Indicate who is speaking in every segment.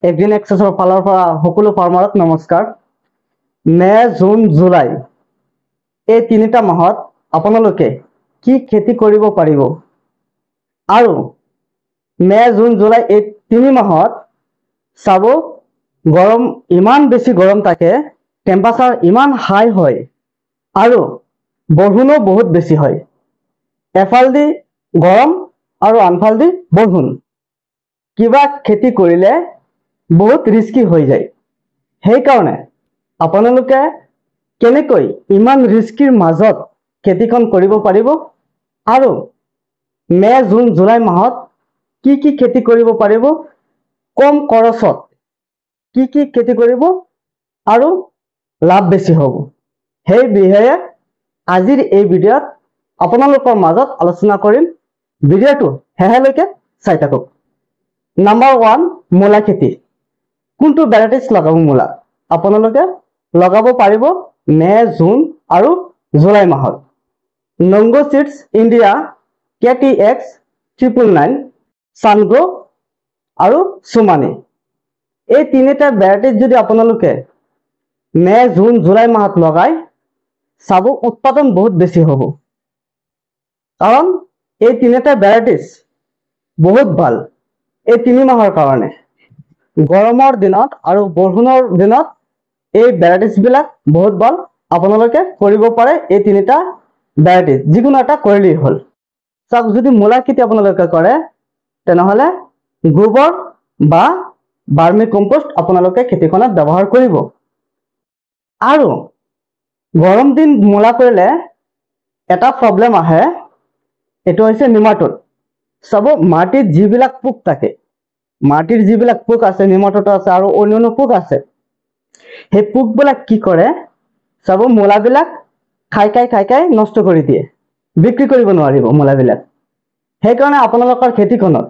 Speaker 1: এগ্ৰিন এক্সেছৰ ফালৰ পৰা সকলো ফাৰ্মাৰক নমস্কাৰ। মে, জুন, জুলাই এই তিনিটা মাহত আপোনালোকে কি খেতি কৰিব পাৰিব আৰু মে, জুন, জুলাই এই 3 মাহত চাব গৰম ইমান বেছি গৰম থাকে, টেম্পাৰেচাৰ ইমান হাই হয় আৰু বৰষুণো বহুত বেছি হয়। এফালদি গৰম আৰু আনফালদি বৰষুণ। কিবা খেতি কৰিলে বহুত ৰিস্কি হৈ যায়। সেইকাৰণে আপোনালোকে কেনেকৈ ইমান ৰিস্কিৰ মাজত খেতিখন কৰিব পাৰিব আৰু মে, জুন, জুলাই মাহত কি খেতি কৰিব পাৰিব, কম খৰচত কি খেতি কৰিব আৰু লাভ বেছি হ'ব, সেই বিষয়ে আজিৰ এই ভিডিঅ'ত আপোনালোকৰ মাজত আলোচনা কৰিম। ভিডিঅ'টো শেষলৈকে চাই থাকক। নাম্বাৰ 1, মূলা খেতি। কোনটো ভেৰাইটিজ লগাব মূলা? আপোনালোকে লগাব পাৰিব মে, জুন আৰু জুলাই মাহত। নংগো চিডছ ইণ্ডিয়া KTX 999, সানগ্ৰো আৰু সুমানি। এই তিনিটা ভেৰাইটিজ যদি আপোনালোকে মে, জুন, জুলাই মাহত লগাই চাব উৎপাদন বহুত বেছি হ'ব। কাৰণ এই তিনিটা ভেৰাইটিজ বহুত ভাল এই 3 মাহৰ কাৰণে। গৰমৰ দিনত আৰু বৰষুণৰ দিনত এই ভেৰাইটিজ বিলাক বহুত ভাল। আপোনালোকে কৰিব পাৰে এই তিনিটা ভেৰাইটিজ, যিকোনো এটা কৰিলেই হ'ল। চাওক, যদি মূলা খেতি আপোনালোকে কৰে তেনেহলে গোবৰ বা ভাৰ্মি কম্পোষ্ট আপোনালোকে খেতিখনত ব্যৱহাৰ কৰিব। আৰু গৰম দিন মূলা কৰিলে এটা প্ৰব্লেম আহে, এইটো হৈছে নিমাটোড। চাব, মাটিত যিবিলাক পোক থাকে, মাটিৰ যিবিলাক পোক আছে, নিমাটোড আছে আৰু অন্যান্য পোক আছে, সেই পোকবিলাক কি কৰে চাব, মূলাবিলাক খাই নষ্ট কৰি দিয়ে, বিক্ৰী কৰিব নোৱাৰিব মূলাবিলাক। সেইকাৰণে আপোনালোকৰ খেতিখনত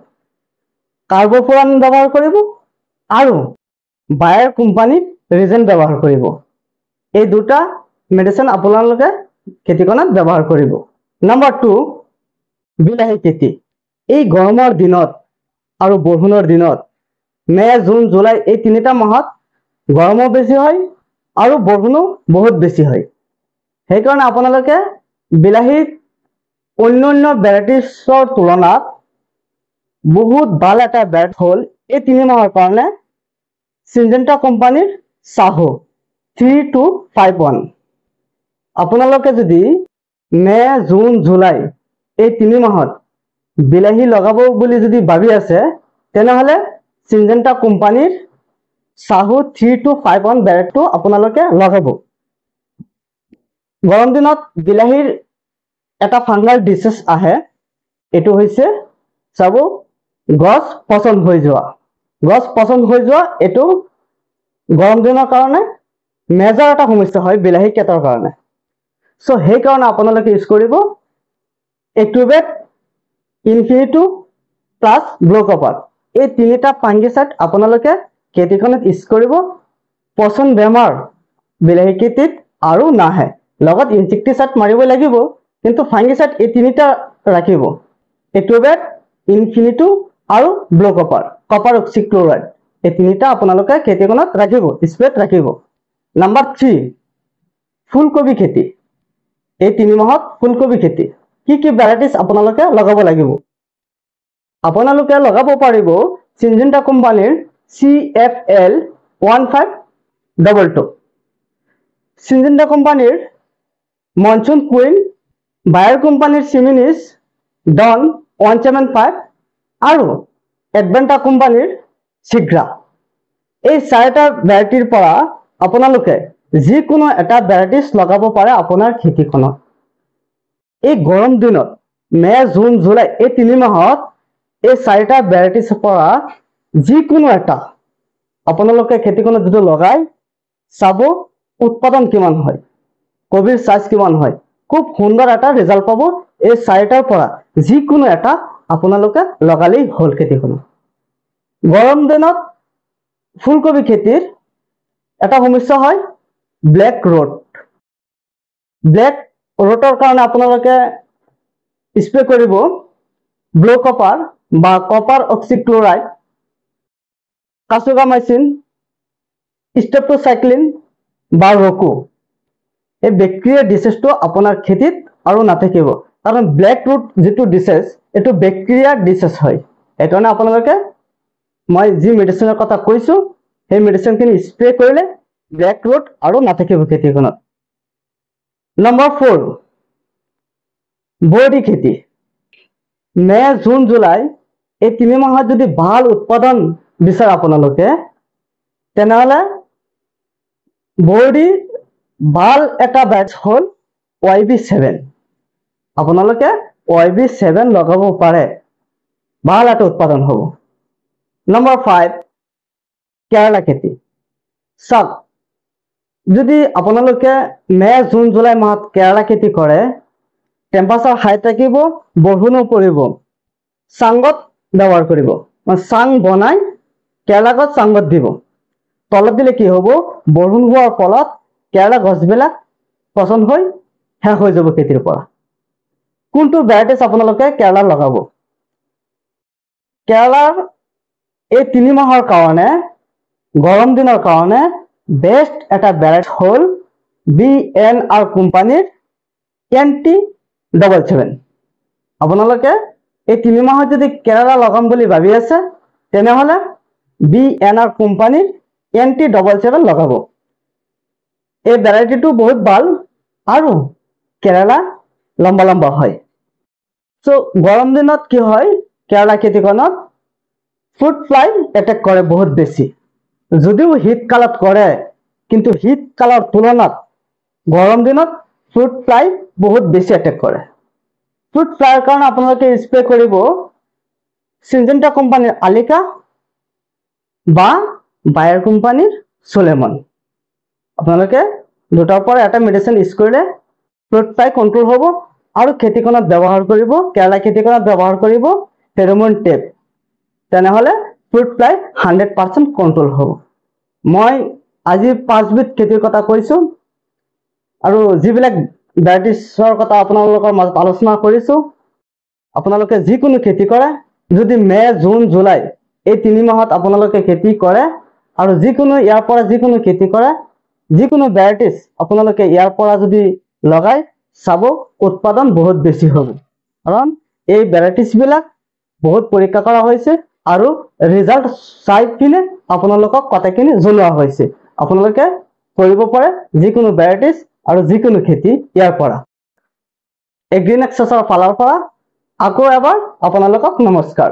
Speaker 1: কাৰ্বফুৰান ব্যৱহাৰ কৰিব আৰু বায়াৰ কোম্পানীৰ ৰিজেন্ট ব্যৱহাৰ কৰিব। এই দুটা মেডিচিন আপোনালোকে খেতিখনত ব্যৱহাৰ কৰিব। নাম্বাৰ 2, বিলাহী খেতি। এই গৰমৰ দিনত আৰু বৰষুণৰ দিনত মে, জুন, জুলাই এই তিনিটা মাহত গৰমো বেছি হয় আৰু বৰষুণো বহুত বেছি হয়। সেইকাৰণে আপোনালোকে বিলাহীত অন্যান্য ভেৰাইটিজৰ তুলনাত বহুত ভাল এটা ভেৰাইটি হ'ল এই 3 মাহৰ কাৰণে সিনজেন্টা কোম্পানীৰ সাহো 3251। আপোনালোকে যদি মে, জুন, জুলাই এই 3 মাহত বিলাহী লগাব বুলি যদি ভাবি আছে তেনেহলে সিনজেন্টা কোম্পানীৰ সাহো 3251 ভেৰাইটিটো আপোনালোকে লগাব। গৰম দিনত বিলাহীৰ এটা ফাংগাল ডিজিজ আহে, এইটো হৈছে চাব গছ পচন হৈ যোৱা। গছ পচন হৈ যোৱা এইটো গৰম দিনৰ কাৰণে মেজৰ এটা সমস্যা হয় বিলাহী খেতৰ কাৰণে। সো সেইকাৰণে আপোনালোকে ইউজ কৰিব এক্টোভেট, ইনফিনিটো প্লাছ ব্লকপাৰ। এই তিনিটা ফাংগিচাইড আপোনালোকে খেতিখনত ইউজ কৰিব। পচন বেমাৰ বিলাহী খেতিত আৰু নাহে। লগত ইনসেক্টিসাইড মাৰিব লাগিব, কিন্তু ফাংগিসাইড এই তিনিটা ৰাখিব, এক্টোভেট, ইনফিনিটো আৰু ব্লকপাৰ, কপাৰ অক্সিক্লোৰাইড। এই তিনিটা আপোনালোকে খেতিখনত ৰাখিব, স্প্ৰেত ৰাখিব। নাম্বাৰ 3, ফুলকবি খেতি। এই 3 মাহত ফুলকবি খেতি কি ভেৰাইটিজ আপোনালোকে লগাব লাগিব? আপোনালোকে লগাব পাৰিব সিনজেন্টা কোম্পানীৰ CFL 1522, সিনজেন্টা কোম্পানীৰ মনসুন কুইন, বায়াৰ কোম্পানীৰ সিমিনিছ ডন 175 আৰু এডভেন্টা কোম্পানীৰ শীঘ্ৰা। এই 4টা ভেৰাইটিৰ পৰা আপোনালোকে যিকোনো এটা ভেৰাইটিজ লগাব পাৰে আপোনাৰ খেতিখনত। এই গৰম দিনত মে, জুন, জুলাই এই 3 মাহত এই 4টা ভেৰাইটিজৰ পৰা যিকোনো এটা আপোনালোকে খেতিখনত যদি লগাই চাব উৎপাদন কিমান হয়, কবিৰ সাইজ কিমান হয়। খুব সুন্দৰ এটা ৰিজাল্ট পাব। এই 4টাৰ পৰা যিকোনো এটা আপোনালোকে লগালেই হ'ল খেতিখনত। গৰম দিনত ফুলকবি খেতিৰ এটা সমস্যা হয় ব্লেক ৰোড। ব্লেক ৰোডৰ কাৰণে আপোনালোকে স্প্ৰে কৰিব ব্লকপাৰ বা কপাৰ অক্সিক্লোৰাইড কাচুগামাইচিন, ষ্ট্ৰেপ্টোচাইক্লিন বা ৰকু এই বেক্টেৰিয়া ডিচিজটো আপোনাৰ খেতিত আৰু নাথাকিব, কাৰণ ব্লেক ৰুট যিটো ডিচিজ এইটো বেক্টেৰিয়া ডিচিজ হয়। সেইকাৰণে আপোনালোকে মই যি মেডিচিনৰ কথা কৈছো সেই মেডিচিনখিনি স্প্ৰে কৰিলে ব্লেক ৰুট আৰু নাথাকিব খেতিখনত। নম্বৰ 4, বৰডি খেতি। মে, জুন, জুলাই এই 3 মাহত যদি ভাল উৎপাদন বিচাৰে আপোনালোকে, তেনেহলে বৰডি ভাল এটা বেচ হল YB7। আপোনালোকে YB7 লগাব পাৰে, ভাল এটা উৎপাদন হ'ব। নম্বৰ 5, কেৰালা খেতি। চাওক, যদি আপোনালোকে মে, জুন, জুলাই মাহত কেৰালা খেতি কৰে, টেম্পাৰেচাৰ হাই থাকিব, বৰষুণো পৰিব, চাংগত ব্যৱহাৰ কৰিব। চাং বনাই কেৰেলা গছ চাংগত দিব। তলত দিলে কি হ'ব, বৰষুণ হোৱাৰ ফলত কেৰেলা গছবিলাক পচন হৈ শেষ হৈ যাব খেতিৰ পৰা। কোনটো ভেৰাইটিজ আপোনালোকে কেৰেলা লগাব? কেৰেলাৰ এই 3 মাহৰ কাৰণে, গৰম দিনৰ কাৰণে বেষ্ট এটা ভেৰাইটি হল BNR কোম্পানীৰ NT77। আপোনালোকে এই 3 মাহত যদি কেৰেলা লগাম বুলি ভাবি আছে, তেনেহলে BNR কোম্পানীৰ NT77 লগাব। এই ভেৰাইটিটো বহুত ভাল আৰু কেৰেলা লম্বা লম্বা হয়। গৰম দিনত কি হয়, কেৰেলা খেতিখনত ফ্ৰুট ফ্লাই এটেক কৰে বহুত বেছি। যদিও শীতকালত কৰে, কিন্তু শীতকালৰ তুলনাত গৰম দিনত ফ্ৰুট ফ্লাই বহুত বেছি এটেক কৰে। ফ্ৰুট ফ্লাইৰ কাৰণে আপোনালোকে স্প্ৰে কৰিব সিনজেন্টা কোম্পানীৰ আলিকা বা বায়াৰ কোম্পানীৰ সোলেমন। আপোনালোকে দুটাৰ পৰা এটা মেডিচিন ইউজ কৰিলে ফ্ৰুট ফ্লাই কন্ট্ৰোল হ'ব। আৰু খেতিখনত ব্যৱহাৰ কৰিব, কেৰেলা খেতিখনত ব্যৱহাৰ কৰিব ফেৰোমন টেপ, তেনেহলে ফ্ৰুট ফ্লাই 100% কন্ট্ৰোল হ'ব। মই আজি 5 বিধ খেতিৰ কথা কৈছো আৰু যিবিলাক ভেৰাইটিজৰ কথা আপোনালোকৰ মাজত আলোচনা কৰিছো। আপোনালোকে যিকোনো খেতি কৰে, যদি মে, জুন, জুলাই এই 3 মাহত আপোনালোকে খেতি কৰে আৰু যিকোনো ইয়াৰ পৰা যিকোনো খেতি কৰে, যিকোনো ভেৰাইটিজ আপোনালোকে ইয়াৰ পৰা যদি লগাই চাব, উৎপাদন বহুত বেছি হ'ব। কাৰণ এই ভেৰাইটিজ বিলাক বহুত পৰীক্ষা কৰা হৈছে আৰু ৰিজাল্ট চাই কিনে আপোনালোকক কথাখিনি জনোৱা হৈছে। আপোনালোকে কৰিব পাৰে যিকোনো ভেৰাইটিজ আৰু যিকোনো খেতি ইয়াৰ পৰা। এগ্ৰিনেক্সাছৰ ফালৰ পৰা আকৌ এবাৰ আপোনালোকক নমস্কাৰ।